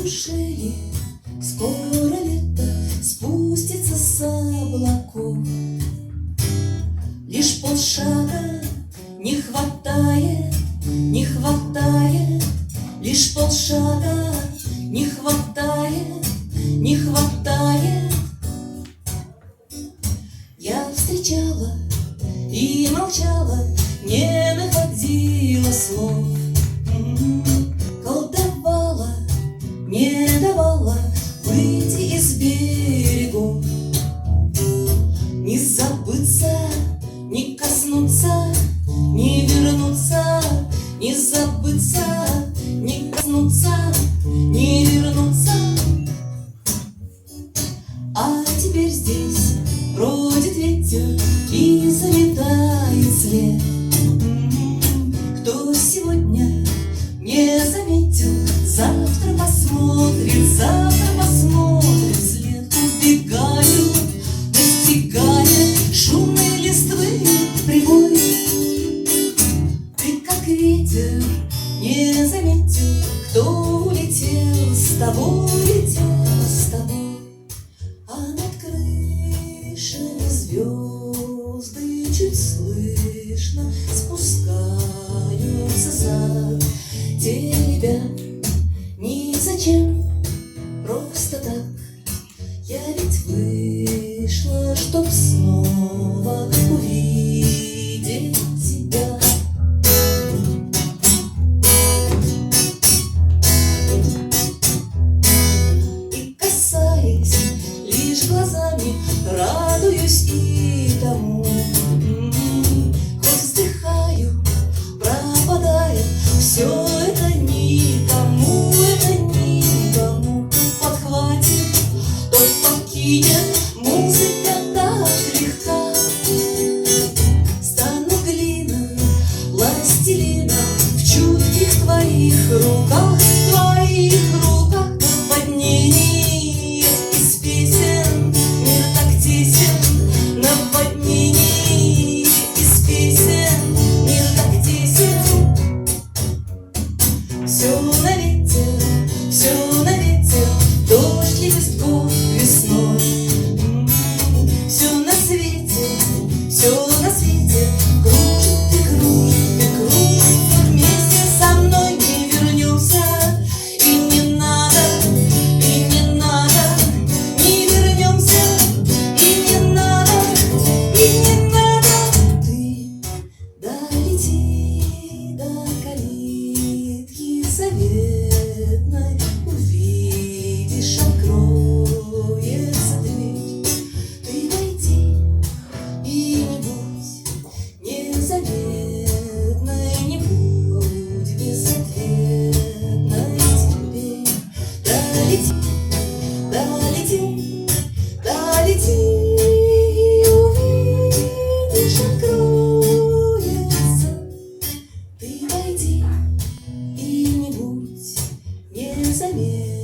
Неужели скоро лето спустится с облаков? Лишь полшага не хватает, не хватает, лишь полшага не хватает, не хватает. Я встречала и молчала, не находила слов. Колдовала, не давала выйти из берегов. Не забыться, не коснуться, не вернуться, не забыться, не коснуться, не вернуться. А теперь здесь бродит ветер и заметает след. Кто сегодня не заметил, завтра посмотрит, завтра посмотрит след. Убегаю, достигая шумной листвы прибой. Ты как ветер не заметил, кто улетел с тобой, улетел с тобой. А над крышами звезды чуть слышно спускаются за тебя. Ни зачем, просто так. Я ведь вышла, чтоб снова увидеть тебя. И касаясь лишь глазами, радуюсь и тому. Хоть вздыхаю, пропадает, все это никому, это никому. Подхватит, тот покинет, музыка так легка. Стану глиной, пластилином в чутких твоих руках, твоих руках. Наводнение из песен, мир так тесен. Наводнение из песен, мир так тесен. Все на ветер, все на ветер, дождь лепестков весной. Все на свете, кружит и кружит и кружит. Вместе со мной не вернемся, и не надо, не вернемся, и не надо, и не надо. Ты долети до калитки заветной, увидишь, откроется дверь. Ты войди и не будь незаметной, не будь безответной теперь. Долети, долети, долети, и увидишь, откроется. Ты войди и не будь незаметной.